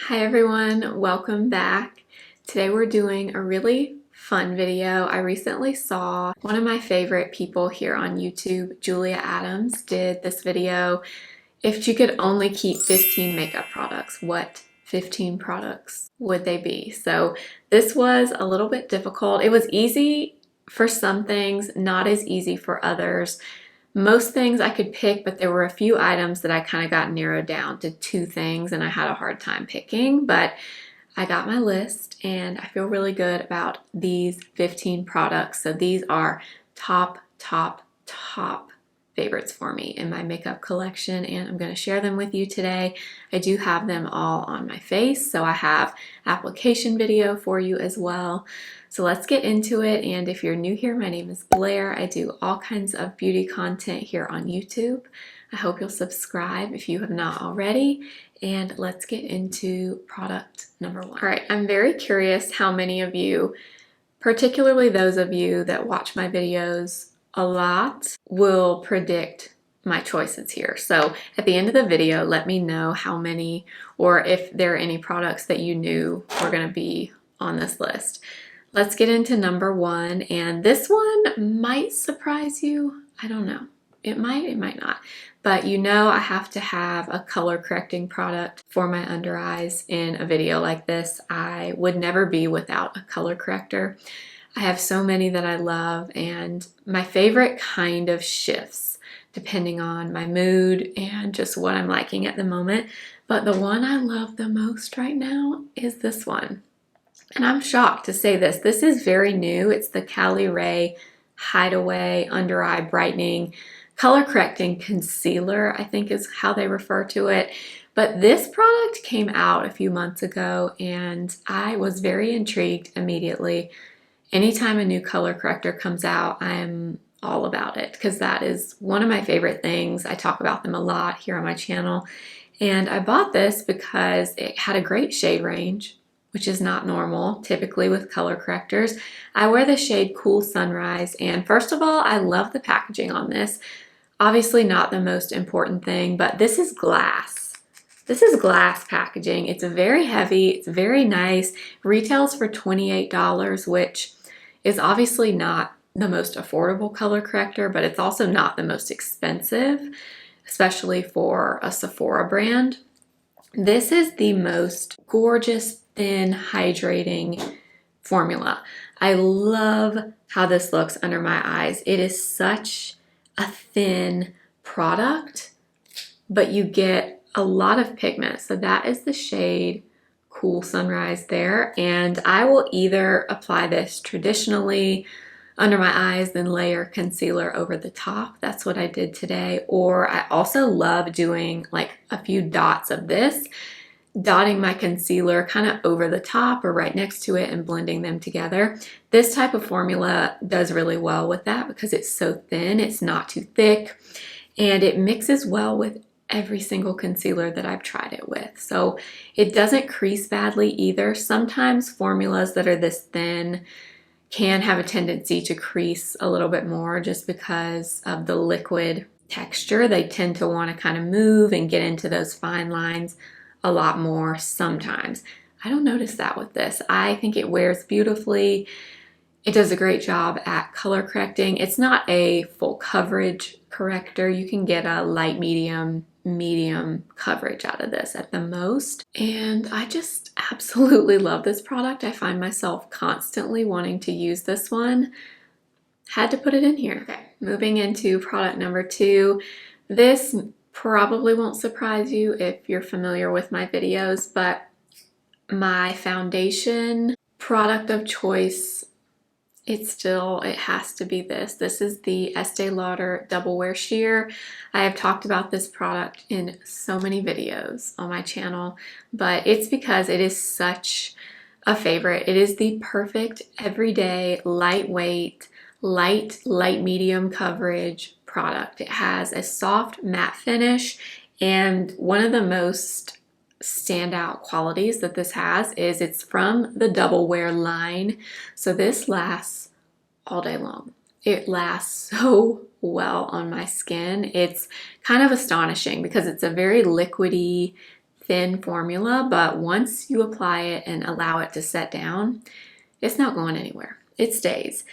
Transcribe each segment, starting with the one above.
Hi everyone, welcome back. Today we're doing a really fun video. I recently saw one of my favorite people here on YouTube, Julia Adams, did this video. If you could only keep 15 makeup products, what 15 products would they be? So this was a little bit difficult. It was easy for some things, not as easy for others. Most things I could pick, but there were a few items that I kind of got narrowed down to 2 things and I had a hard time picking, but I got my list and I feel really good about these 15 products. So these are top favorites for me in my makeup collection, and I'm going to share them with you today. I do have them all on my face, so I have application video for you as well. So let's get into it. And if you're new here, my name is Blair. I do all kinds of beauty content here on YouTube. I hope you'll subscribe if you have not already. And let's get into product number 1. All right, I'm very curious how many of you, particularly those of you that watch my videos a lot, will predict my choices here. So at the end of the video, let me know how many, or if there are any products that you knew were going to be on this list. Let's get into number 1, and this one might surprise you. I don't know. It might not. But you know I have to have a color correcting product for my under eyes in a video like this. I would never be without a color corrector. I have so many that I love, and my favorite kind of shifts depending on my mood and just what I'm liking at the moment. But the one I love the most right now is this one. And I'm shocked to say this. This is very new. It's the Caliray Hideaway Under Eye Brightening Color Correcting Concealer, I think is how they refer to it. But this product came out a few months ago and I was very intrigued immediately. Anytime a new color corrector comes out, I'm all about it because that is one of my favorite things. I talk about them a lot here on my channel. And I bought this because it had a great shade range, which is not normal typically with color correctors. I wear the shade Cool Sunrise, and first of all, I love the packaging on this. Obviously not the most important thing, but this is glass. This is glass packaging. It's very heavy, it's very nice. Retails for $28, which is obviously not the most affordable color corrector, but it's also not the most expensive, especially for a Sephora brand. This is the most gorgeous, thin, hydrating formula. I love how this looks under my eyes. It is such a thin product, but you get a lot of pigment. So that is the shade Cool Sunrise there. And I will either apply this traditionally under my eyes, then layer concealer over the top. That's what I did today. Or I also love doing like a few dots of this, dotting my concealer kind of over the top or right next to it and blending them together. This type of formula does really well with that because it's so thin, it's not too thick, and it mixes well with every single concealer that I've tried it with. So it doesn't crease badly either. Sometimes formulas that are this thin can have a tendency to crease a little bit more just because of the liquid texture. They tend to want to kind of move and get into those fine lines a lot more sometimes. I don't notice that with this. I think it wears beautifully. It does a great job at color correcting. It's not a full coverage corrector. You can get a light medium coverage out of this at the most. And I just absolutely love this product. I find myself constantly wanting to use this one. Had to put it in here. Okay, moving into product number 2. This probably won't surprise you if you're familiar with my videos, but my foundation product of choice, it has to be this. This is the Estee Lauder Double Wear Sheer. I have talked about this product in so many videos on my channel, but it's because it is such a favorite. It is the perfect everyday, lightweight, light medium coverage product. It has a soft matte finish, and one of the most standout qualities that this has is it's from the Double Wear line. So this lasts all day long. It lasts so well on my skin. It's kind of astonishing because it's a very liquidy, thin formula, but once you apply it and allow it to set down, it's not going anywhere. It stays.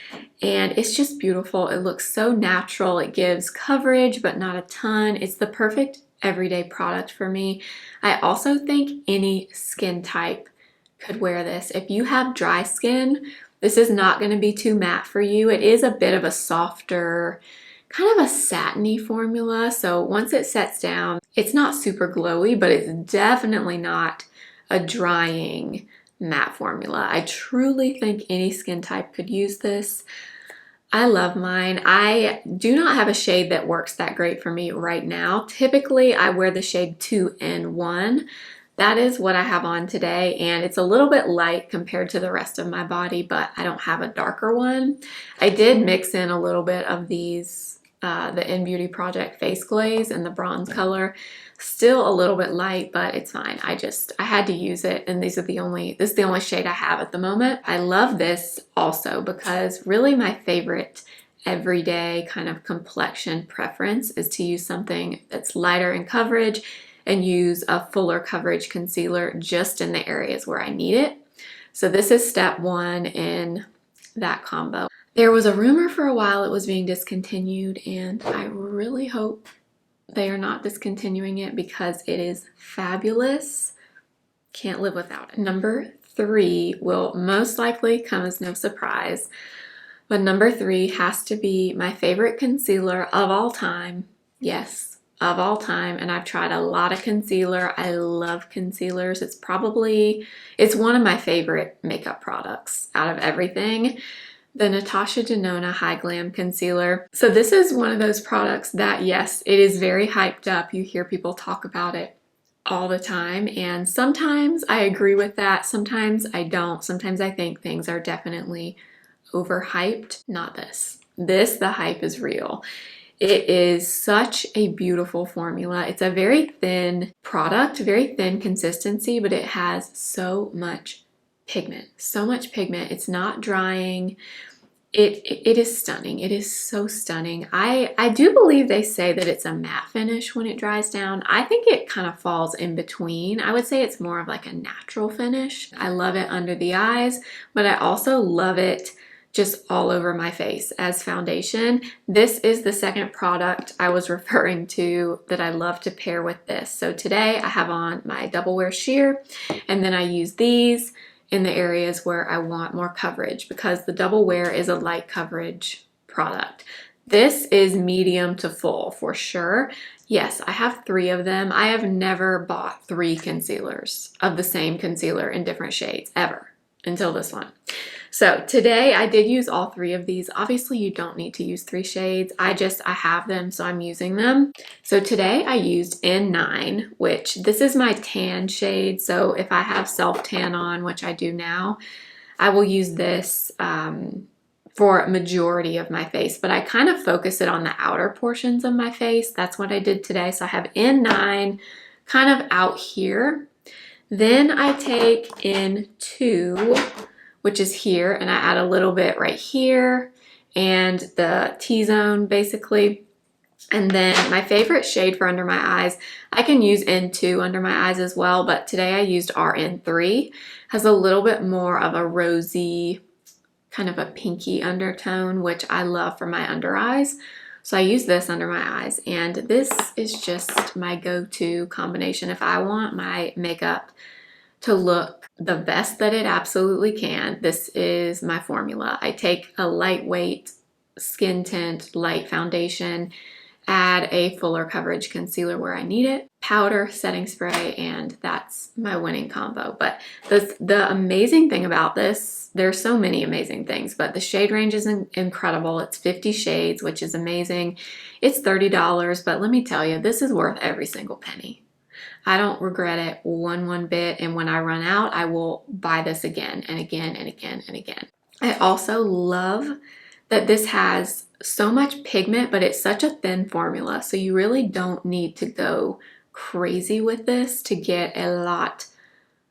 And it's just beautiful. It looks so natural. It gives coverage, but not a ton. It's the perfect everyday product for me. I also think any skin type could wear this. If you have dry skin, this is not going to be too matte for you. It is a bit of a softer, kind of a satiny formula. So once it sets down, it's not super glowy, but it's definitely not a drying matte formula. I truly think any skin type could use this. I love mine. I do not have a shade that works that great for me right now. Typically, I wear the shade 2-in-1. That is what I have on today, and it's a little bit light compared to the rest of my body, but I don't have a darker one. I did mix in a little bit of these, the In Beauty Project Face Glaze in the bronze color. Still a little bit light, but it's fine. I had to use it, and this is the only shade I have at the moment. I love this also because really my favorite everyday kind of complexion preference is to use something that's lighter in coverage and use a fuller coverage concealer just in the areas where I need it. So this is step 1 in that combo. There was a rumor for a while it was being discontinued, and I really hope they are not discontinuing it because it is fabulous. Can't live without it. Number 3 will most likely come as no surprise, but number 3 has to be my favorite concealer of all time. Yes, of all time, and I've tried a lot of concealer. I love concealers. It's one of my favorite makeup products out of everything. The Natasha Denona Hy-Glam concealer. So this is one of those products that, yes, it is very hyped up. You hear people talk about it all the time, and sometimes I agree with that. Sometimes I don't. Sometimes I think things are definitely overhyped. Not this. The hype is real. It is such a beautiful formula. It's a very thin product, very thin consistency, but it has so much pigment. So much pigment. It's not drying. It is stunning. It is so stunning. I do believe they say that it's a matte finish when it dries down. I think it kind of falls in between. I would say it's more of like a natural finish. I love it under the eyes, but I also love it just all over my face as foundation. This is the second product I was referring to that I love to pair with this. So today I have on my Double Wear Sheer, and then I use these in the areas where I want more coverage because the Double Wear is a light coverage product. This is medium to full for sure. Yes, I have 3 of them. I have never bought 3 concealers of the same concealer in different shades ever until this one. So today I did use all 3 of these. Obviously you don't need to use 3 shades. I have them, so I'm using them. So today I used N9, which this is my tan shade. So if I have self tan on, which I do now, I will use this for a majority of my face, but I kind of focus it on the outer portions of my face. That's what I did today. So I have N9 kind of out here. Then I take N2, which is here, and I add a little bit right here and the T-zone basically. And then my favorite shade for under my eyes, I can use N2 under my eyes as well, but today I used RN3. Has a little bit more of a rosy, kind of a pinky undertone, which I love for my under eyes. So I use this under my eyes, and this is just my go-to combination if I want my makeup to look the best that it absolutely can. This is my formula. I take a lightweight skin tint, light foundation, add a fuller coverage concealer where I need it, powder, setting spray, and that's my winning combo. But the amazing thing about this, there's so many amazing things, but the shade range is incredible. It's 50 shades, which is amazing. It's $30, but let me tell you, this is worth every single penny. I don't regret it one bit, and when I run out, I will buy this again and again and again and again. I also love that this has so much pigment, but it's such a thin formula, so you really don't need to go crazy with this to get a lot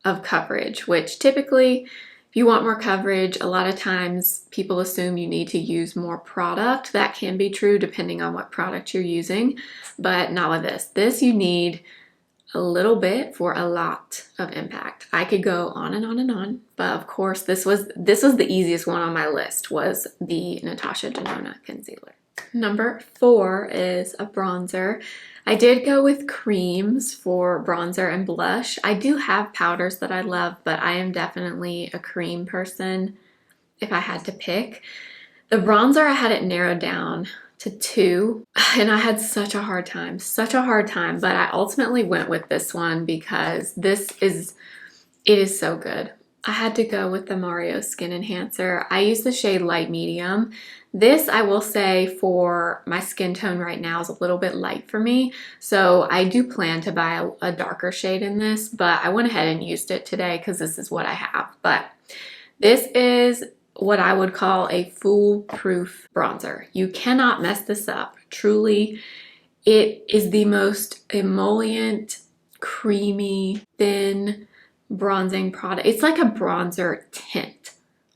of coverage, which typically, if you want more coverage, a lot of times people assume you need to use more product. That can be true depending on what product you're using, but not with this. This you need a little bit for a lot of impact. I could go on and on and on, but of course this was the easiest one on my list, was the Natasha Denona concealer. Number 4 is a bronzer. I did go with creams for bronzer and blush. I do have powders that I love, but I am definitely a cream person if I had to pick. The bronzer, I had it narrowed down to 2, and I had such a hard time, but I ultimately went with this one because it is so good. I had to go with the Mario Skin Enhancer. I use the shade Light Medium. This, I will say, for my skin tone right now is a little bit light for me, so I do plan to buy a darker shade in this, but I went ahead and used it today because this is what I have. But this is what I would call a foolproof bronzer. You cannot mess this up. Truly, it is the most emollient, creamy, thin bronzing product. It's like a bronzer tint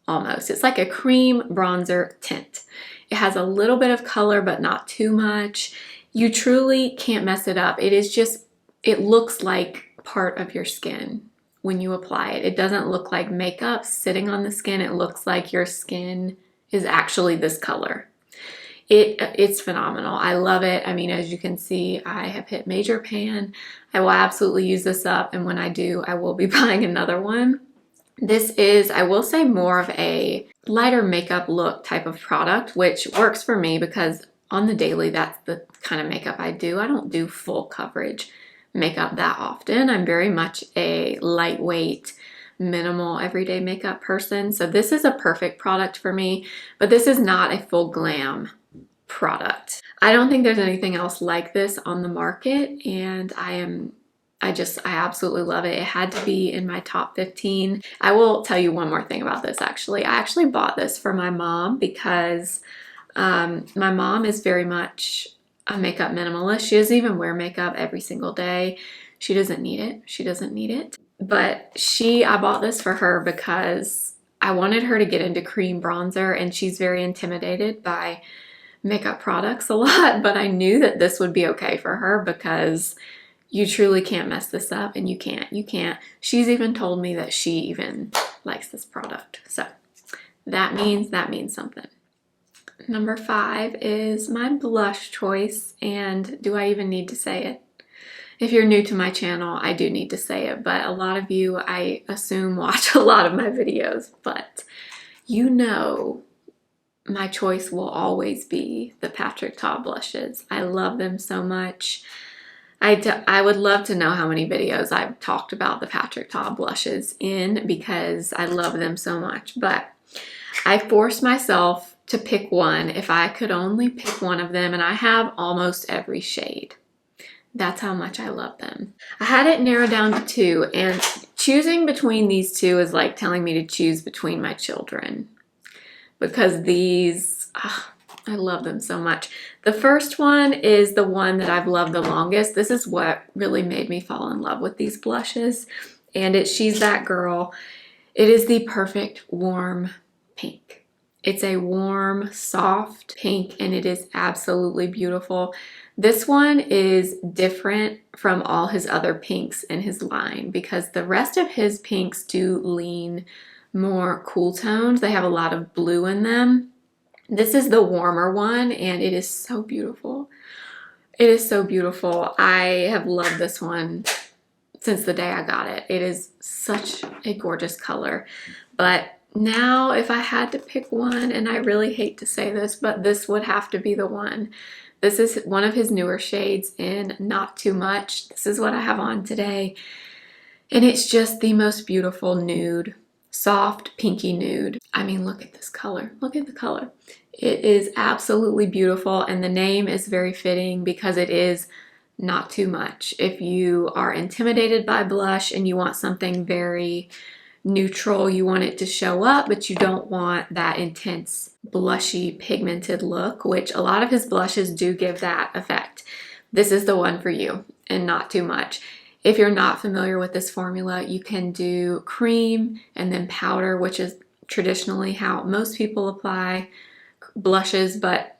almost. It's like a cream bronzer tint. It has a little bit of color, but not too much. You truly can't mess it up. It looks like part of your skin when you apply it. It doesn't look like makeup sitting on the skin. It looks like your skin is actually this color. It's phenomenal. I love it. I mean, as you can see, I have hit major pan. I will absolutely use this up, and when I do, I will be buying another one. This is, I will say, more of a lighter makeup look type of product, which works for me because on the daily, that's the kind of makeup I do. I don't do full coverage makeup that often. I'm very much a lightweight, minimal, everyday makeup person. So this is a perfect product for me, but this is not a full glam product. I don't think there's anything else like this on the market, and I absolutely love it. It had to be in my top 15. I will tell you one more thing about this actually. I actually bought this for my mom because my mom is very much a makeup minimalist. She doesn't even wear makeup every single day. She doesn't need it. She doesn't need it. But I bought this for her because I wanted her to get into cream bronzer, and she's very intimidated by makeup products a lot, but I knew that this would be okay for her because you truly can't mess this up, and you can't. She's even told me that she even likes this product. So that means something. Number 5 is my blush choice, and do I even need to say it? If you're new to my channel, I do need to say it, but a lot of you, I assume, watch a lot of my videos, but you know my choice will always be the Patrick Ta blushes. I love them so much. I would love to know how many videos I've talked about the Patrick Ta blushes in because I love them so much, but I forced myself to pick one. If I could only pick one of them, and I have almost every shade. That's how much I love them. I had it narrowed down to 2, and choosing between these 2 is like telling me to choose between my children because these, I love them so much. The first one is the one that I've loved the longest. This is what really made me fall in love with these blushes, and it's She's That Girl. It is the perfect warm pink. It's a warm, soft pink, and it is absolutely beautiful. This one is different from all his other pinks in his line because the rest of his pinks do lean more cool tones. They have a lot of blue in them. This is the warmer one, and it is so beautiful. It is so beautiful. I have loved this one since the day I got it. It is such a gorgeous color. But now if I had to pick one, and I really hate to say this, but this would have to be the one. This is one of his newer shades in Not Too Much. This is what I have on today. And it's just the most beautiful nude, soft pinky nude. I mean, look at this color. Look at the color. It is absolutely beautiful, and the name is very fitting because it is Not Too Much. If you are intimidated by blush and you want something very neutral, you want it to show up, but you don't want that intense, blushy, pigmented look, which a lot of his blushes do give that effect. This is the one for you, and Not Too Much. If you're not familiar with this formula, you can do cream and then powder, which is traditionally how most people apply blushes, but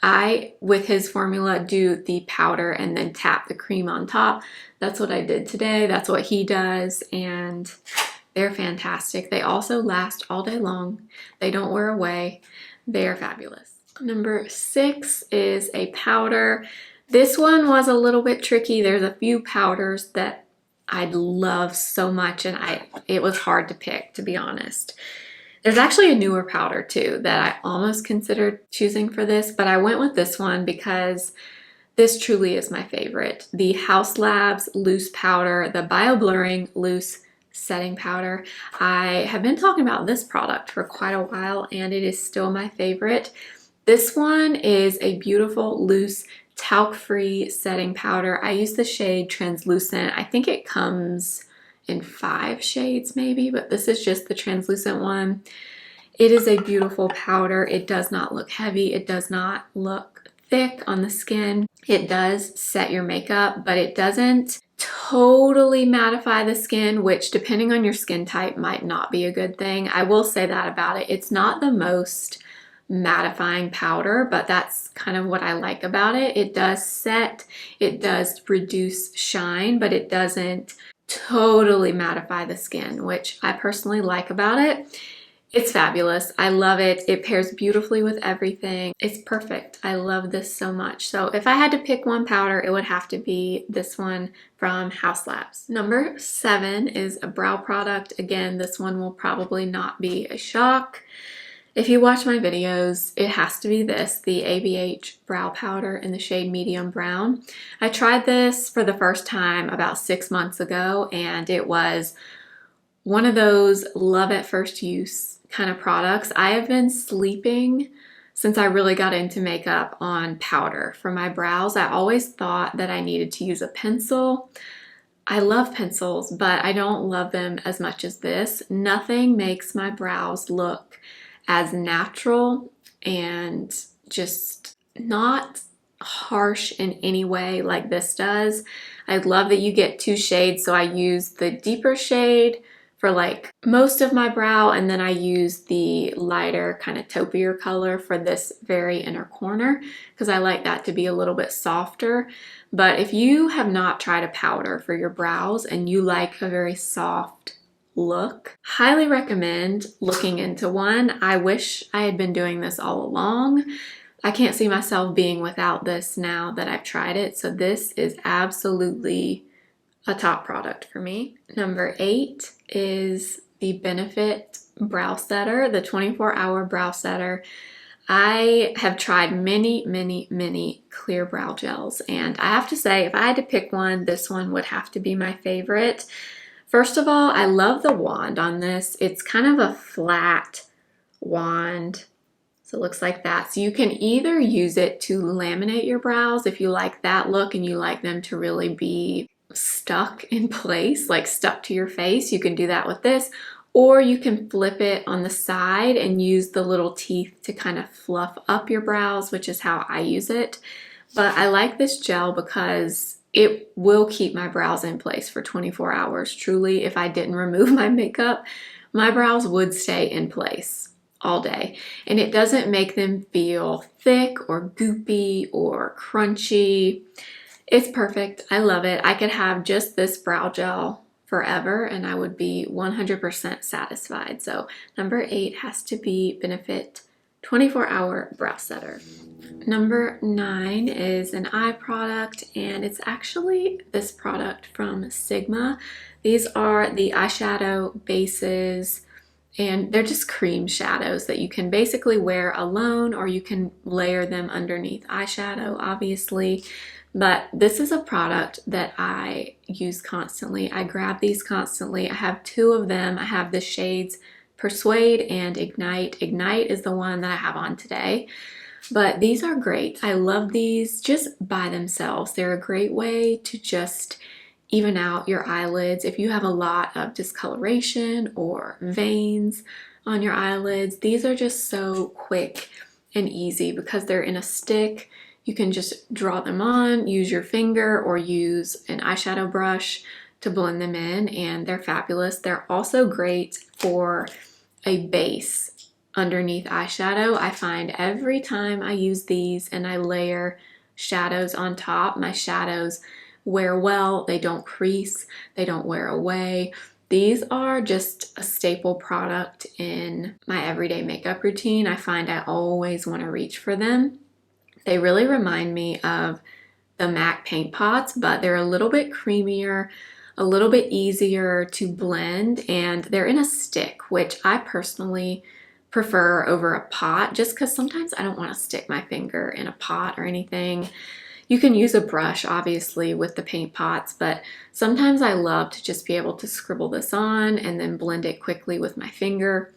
I, with his formula, do the powder and then tap the cream on top. That's what I did today. That's what he does, and they're fantastic. They also last all day long. They don't wear away. They are fabulous. Number 6 is a powder. This one was a little bit tricky. There's a few powders that I love so much, and it was hard to pick, to be honest. There's actually a newer powder too that I almost considered choosing for this, but I went with this one because this truly is my favorite. The Haus Labs Loose Powder, the Bio Blurring Loose Setting Powder. I have been talking about this product for quite a while, and it is still my favorite. This one is a beautiful, loose, talc-free setting powder. I use the shade Translucent. I think it comes in 5 shades maybe, but this is just the translucent one. It is a beautiful powder. It does not look heavy. It does not look thick on the skin. It does set your makeup, but it doesn't totally mattify the skin, which depending on your skin type might not be a good thing. I will say that about it. It's not the most mattifying powder, but that's kind of what I like about it. It does set, it does reduce shine, but it doesn't totally mattify the skin, which I personally like about it. It's fabulous. I love it. It pairs beautifully with everything. It's perfect. I love this so much. So if I had to pick one powder, it would have to be this one from Haus Labs. Number 7 is a brow product. Again, this one will probably not be a shock. If you watch my videos, it has to be this, the ABH Brow Powder in the shade Medium Brown. I tried this for the first time about 6 months ago, and it was one of those love at first use kind of products. I have been sleeping since I really got into makeup on powder for my brows. I always thought that I needed to use a pencil. I love pencils, but I don't love them as much as this. Nothing makes my brows look as natural and just not harsh in any way like this does. I love that you get 2 shades, so I use the deeper shade for like most of my brow, and then I use the lighter kind of taupier color for this very inner corner because I like that to be a little bit softer. But if you have not tried a powder for your brows and you like a very soft look, highly recommend looking into one. I wish I had been doing this all along. I can't see myself being without this now that I've tried it, so this is absolutely a top product for me. Number 8 is the Benefit Brow Setter, the 24-hour brow setter. I have tried many clear brow gels, and I have to say, if I had to pick one, this one would have to be my favorite. First of all, I love the wand on this. It's kind of a flat wand, so it looks like that. So you can either use it to laminate your brows if you like that look and you like them to really be stuck in place, like stuck to your face. You can do that with this, or you can flip it on the side and use the little teeth to kind of fluff up your brows, which is how I use it. But I like this gel because it will keep my brows in place for 24 hours. Truly, if I didn't remove my makeup, my brows would stay in place all day. And it doesn't make them feel thick or goopy or crunchy. It's perfect. I love it. I could have just this brow gel forever and I would be 100% satisfied. So number 8 has to be Benefit 24-hour brow setter. Number 9 is an eye product, and it's actually this product from Sigma. These are the eyeshadow bases, and they're just cream shadows that you can basically wear alone, or you can layer them underneath eyeshadow, obviously. But this is a product that I use constantly. I grab these constantly. I have 2 of them. I have the shades Persuade and Ignite. Ignite is the one that I have on today. But these are great. I love these just by themselves. They're a great way to just even out your eyelids. If you have a lot of discoloration or veins on your eyelids, these are just so quick and easy because they're in a stick. You can just draw them on, use your finger, or use an eyeshadow brush to blend them in, and they're fabulous. They're also great for a base underneath eyeshadow. I find every time I use these and I layer shadows on top, my shadows wear well, they don't crease, they don't wear away. These are just a staple product in my everyday makeup routine. I find I always want to reach for them. They really remind me of the MAC paint pots, but they're a little bit creamier, a little bit easier to blend, and they're in a stick, which I personally prefer over a pot, just because sometimes I don't want to stick my finger in a pot or anything. You can use a brush, obviously, with the paint pots, but sometimes I love to just be able to scribble this on and then blend it quickly with my finger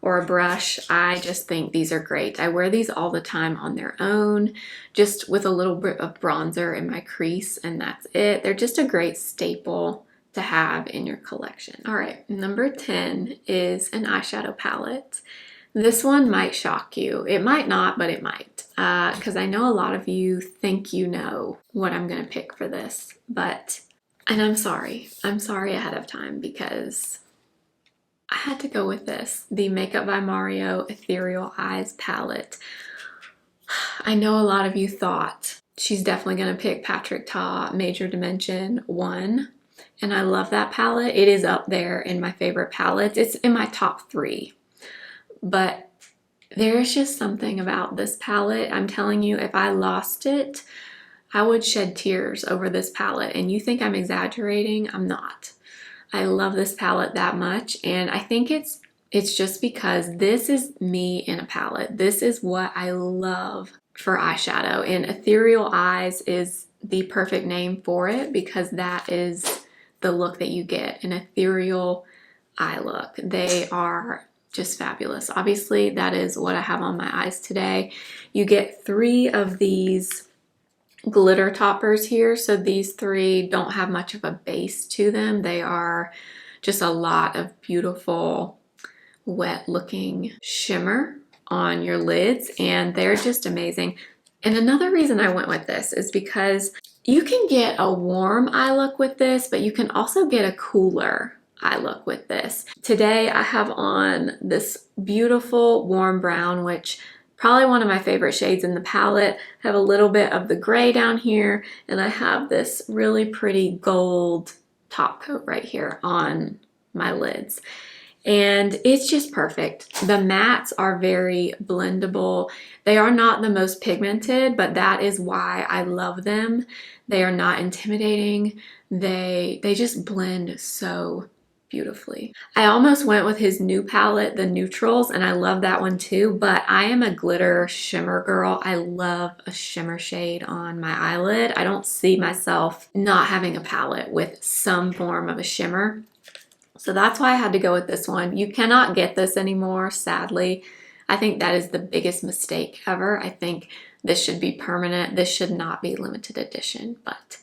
or a brush. I just think these are great. I wear these all the time on their own, just with a little bit of bronzer in my crease, and that's it. They're just a great staple to have in your collection. All right, number 10 is an eyeshadow palette. This one might shock you. It might not, but it might, because I know a lot of you think you know what I'm gonna pick for this, and I'm sorry ahead of time, because I had to go with this, the Makeup by Mario Ethereal Eyes palette. I know a lot of you thought she's definitely gonna pick Patrick Ta Major Dimension 1, and I love that palette. It is up there in my favorite palettes. It's in my top 3. But there's just something about this palette. I'm telling you, if I lost it, I would shed tears over this palette. And you think I'm exaggerating? I'm not. I love this palette that much. And I think it's just because this is me in a palette. This is what I love for eyeshadow. And Ethereal Eyes is the perfect name for it, because that is the look that you get, an ethereal eye look. They are just fabulous. Obviously, that is what I have on my eyes today. You get 3 of these glitter toppers here. So these 3 don't have much of a base to them. They are just a lot of beautiful, wet looking shimmer on your lids, and they're just amazing. And another reason I went with this is because you can get a warm eye look with this, but you can also get a cooler eye look with this. Today I have on this beautiful warm brown, which probably one of my favorite shades in the palette. I have a little bit of the gray down here, and I have this really pretty gold top coat right here on my lids. And it's just perfect. The mattes are very blendable. They are not the most pigmented, but that is why I love them. They are not intimidating. They just blend so beautifully. I almost went with his new palette, the neutrals, and I love that one too, but I am a glitter shimmer girl. I love a shimmer shade on my eyelid. I don't see myself not having a palette with some form of a shimmer. So that's why I had to go with this one. You cannot get this anymore, sadly. I think that is the biggest mistake ever. I think this should be permanent. This should not be limited edition, but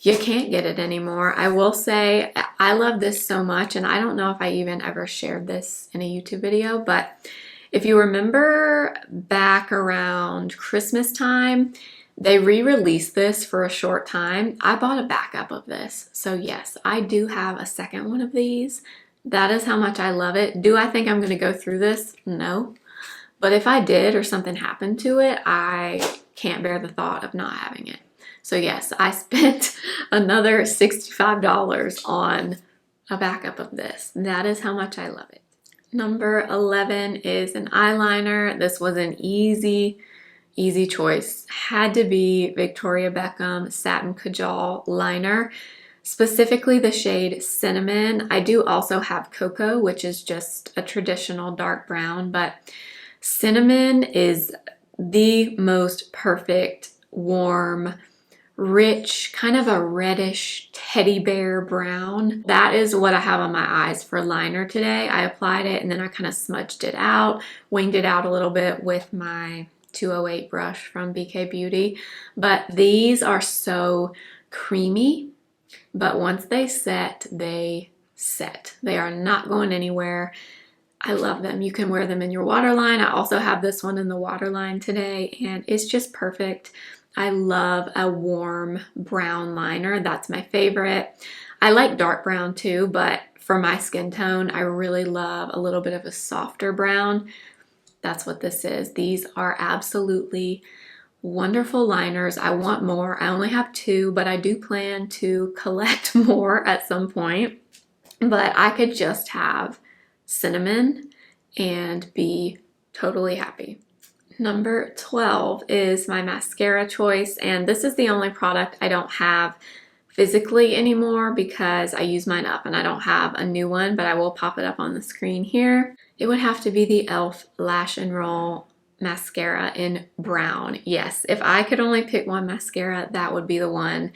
you can't get it anymore. I will say I love this so much, and I don't know if I even ever shared this in a YouTube video, but if you remember back around Christmas time, they re-released this for a short time. I bought a backup of this. So yes, I do have a second one of these. That is how much I love it. Do I think I'm going to go through this? No. But if I did or something happened to it, I can't bear the thought of not having it. So yes, I spent another $65 on a backup of this. That is how much I love it. Number 11 is an eyeliner. This was an easy choice. Had to be Victoria Beckham Satin Kajal Liner, specifically the shade Cinnamon. I do also have Cocoa, which is just a traditional dark brown, but Cinnamon is the most perfect, warm, rich, kind of a reddish teddy bear brown. That is what I have on my eyes for liner today. I applied it and then I kind of smudged it out, winged it out a little bit with my 208 brush from BK Beauty. But these are so creamy, but once they set, they set. They are not going anywhere. I love them. You can wear them in your waterline. I also have this one in the waterline today, and it's just perfect. I love a warm brown liner. That's my favorite. I like dark brown too, but for my skin tone, I really love a little bit of a softer brown. That's what this is. These are absolutely wonderful liners. I want more. I only have 2, but I do plan to collect more at some point. But I could just have cinnamon and be totally happy. Number 12 is my mascara choice, and this is the only product I don't have physically anymore because I use mine up and I don't have a new one, but I will pop it up on the screen here. It would have to be the e.l.f. Lash and Roll mascara in brown. Yes, if I could only pick one mascara, that would be the one.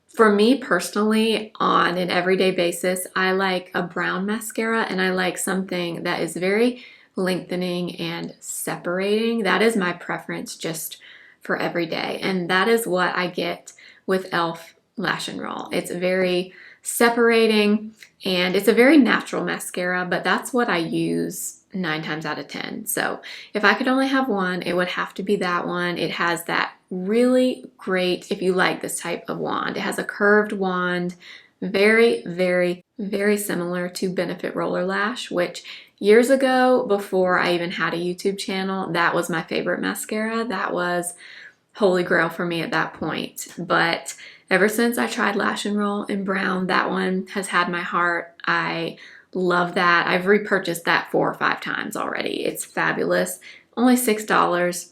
For me personally, on an everyday basis, I like a brown mascara, and I like something that is very lengthening and separating. That is my preference just for every day, and that is what I get with e.l.f. Lash and Roll. It's very separating and it's a very natural mascara, but that's what I use 9 times out of 10. So if I could only have one, it would have to be that one. It has that really great, if you like this type of wand, it has a curved wand, very, very, very similar to Benefit Roller Lash, which years ago, before I even had a YouTube channel, that was my favorite mascara. That was holy grail for me at that point. But ever since I tried Lash and Roll in brown, that one has had my heart. I love that. I've repurchased that 4 or 5 times already. It's fabulous. Only $6.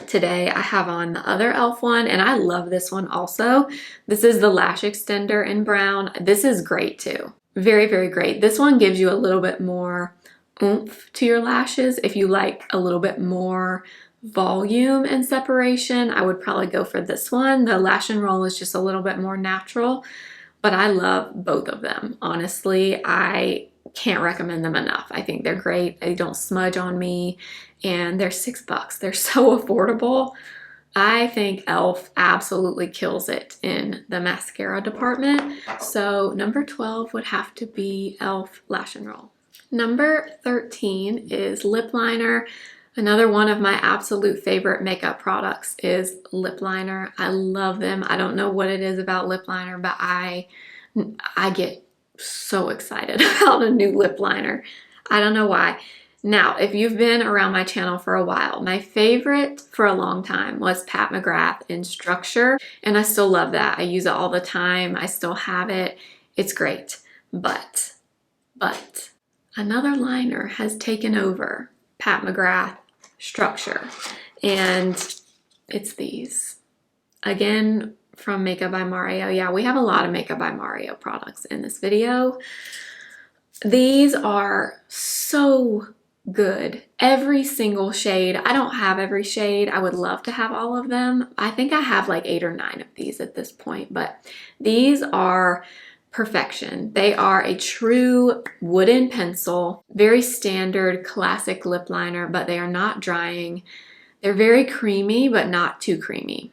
Today I have on the other e.l.f. one, and I love this one also. This is the lash extender in brown. This is great too. Very, very great. This one gives you a little bit more oomph to your lashes. If you like a little bit more volume and separation, I would probably go for this one. The Lash and Roll is just a little bit more natural, but I love both of them. Honestly, I can't recommend them enough. I think they're great. They don't smudge on me, and they're $6. They're so affordable. I think e.l.f. absolutely kills it in the mascara department. So number 12 would have to be e.l.f. Lash and Roll. Number 13 is lip liner. Another one of my absolute favorite makeup products is lip liner. I love them. I don't know what it is about lip liner, but I get so excited about a new lip liner. I don't know why. Now, if you've been around my channel for a while, my favorite for a long time was Pat McGrath in Structure, and I still love that. I use it all the time. I still have it. It's great. But another liner has taken over Pat McGrath Structure, and it's these. Again, from Makeup by Mario. Yeah, we have a lot of Makeup by Mario products in this video. These are so good. Every single shade. I don't have every shade. I would love to have all of them. I think I have like 8 or 9 of these at this point, but these are perfection. They are a true wooden pencil, very standard classic lip liner, but they are not drying. They're very creamy, but not too creamy.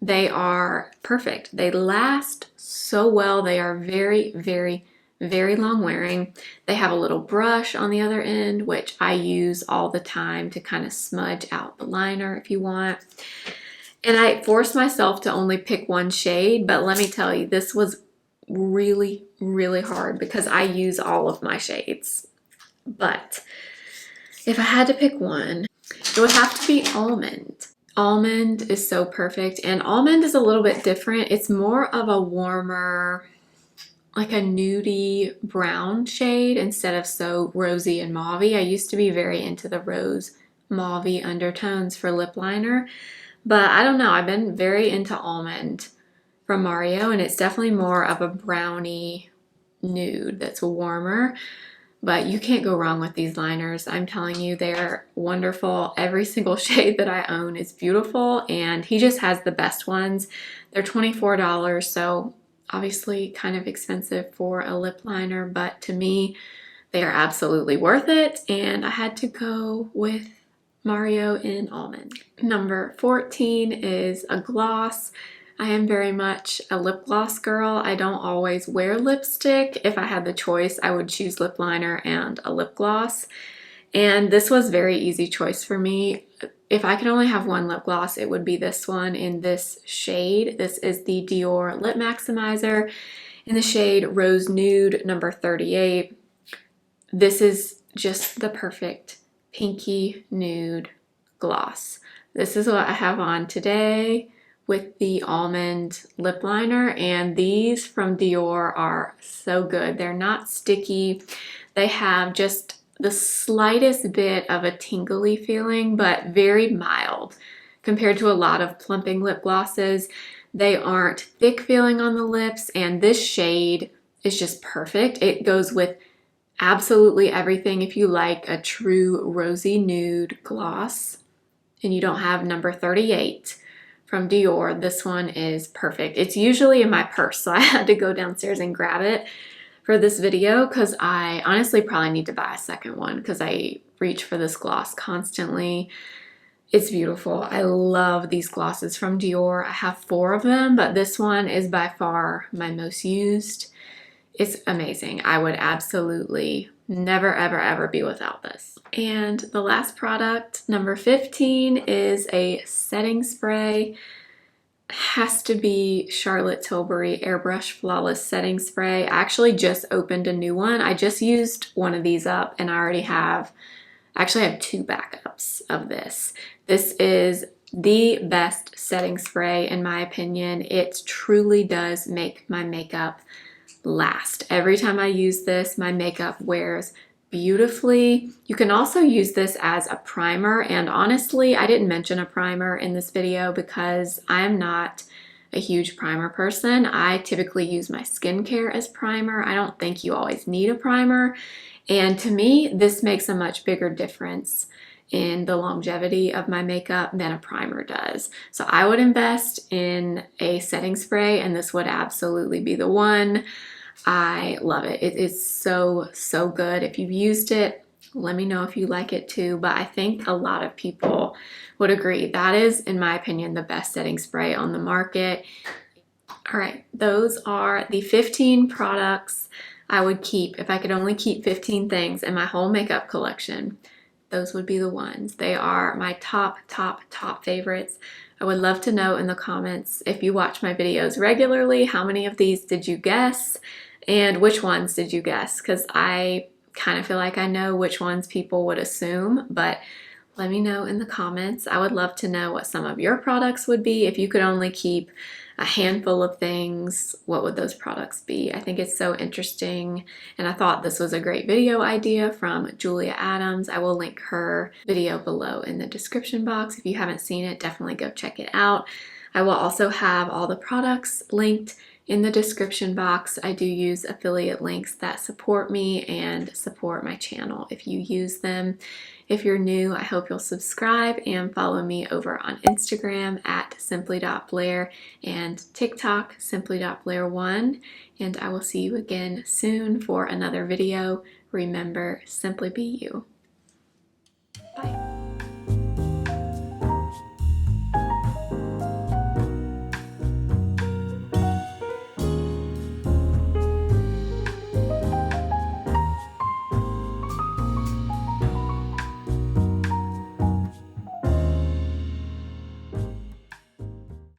They are perfect. They last so well. They are very, very, very long wearing. They have a little brush on the other end, which I use all the time to kind of smudge out the liner if you want. And I forced myself to only pick one shade, but let me tell you, this was really, really hard because I use all of my shades. But if I had to pick one, it would have to be Almond. Almond is so perfect, and Almond is a little bit different. It's more of a warmer, like a nudie brown shade instead of so rosy and mauvey. I used to be very into the rose mauvey undertones for lip liner, but I don't know. I've been very into Almond from Mario, and it's definitely more of a brownie nude that's warmer, but you can't go wrong with these liners. I'm telling you, they're wonderful. Every single shade that I own is beautiful, and he just has the best ones. They're $24, so obviously kind of expensive for a lip liner, but to me, they are absolutely worth it, and I had to go with Mario in Almond. Number 14 is a gloss. I am very much a lip gloss girl. I don't always wear lipstick. If I had the choice, I would choose lip liner and a lip gloss. And this was a very easy choice for me. If I could only have one lip gloss, it would be this one in this shade. This is the Dior Lip Maximizer. in the shade Rose Nude number 38. This is just the perfect pinky nude gloss. This is what I have on today with the almond lip liner, and these from Dior are so good. They're not sticky. They have just the slightest bit of a tingly feeling, but very mild compared to a lot of plumping lip glosses. They aren't thick feeling on the lips, and this shade is just perfect. It goes with absolutely everything. If you like a true rosy nude gloss and you don't have number 38 from Dior, this one is perfect. It's usually in my purse, so I had to go downstairs and grab it for this video because I honestly probably need to buy a second one because I reach for this gloss constantly. It's beautiful. I love these glosses from Dior. I have 4 of them, but this one is by far my most used. It's amazing. I would absolutely never, ever, ever be without this. And the last product, number 15, is a setting spray. Has to be Charlotte Tilbury Airbrush Flawless Setting Spray. I actually just opened a new one. I just used one of these up and I already have, actually I have 2 backups of this. This is the best setting spray in my opinion. It truly does make my makeup last. Every time I use this, my makeup wears beautifully. You can also use this as a primer, and honestly, I didn't mention a primer in this video because I'm not a huge primer person. I typically use my skincare as primer. I don't think you always need a primer, and to me, this makes a much bigger difference in the longevity of my makeup than a primer does. So I would invest in a setting spray, and this would absolutely be the one. I love it. It is so, so good. If you've used it, let me know if you like it too, but I think a lot of people would agree. That is, in my opinion, the best setting spray on the market. All right, those are the 15 products I would keep. If I could only keep 15 things in my whole makeup collection, those would be the ones. They are my top favorites. I would love to know in the comments, if you watch my videos regularly, how many of these did you guess and which ones did you guess? Because I kind of feel like I know which ones people would assume, but let me know in the comments. I would love to know what some of your products would be. If you could only keep a handful of things, what would those products be? I think it's so interesting, and I thought this was a great video idea from Julia Adams. I will link her video below in the description box. If you haven't seen it, definitely go check it out. I will also have all the products linked in the description box. I do use affiliate links that support me and support my channel if you use them. If you're new, I hope you'll subscribe and follow me over on Instagram at simply.blair and TikTok simply.blair1. And I will see you again soon for another video. Remember, simply be you.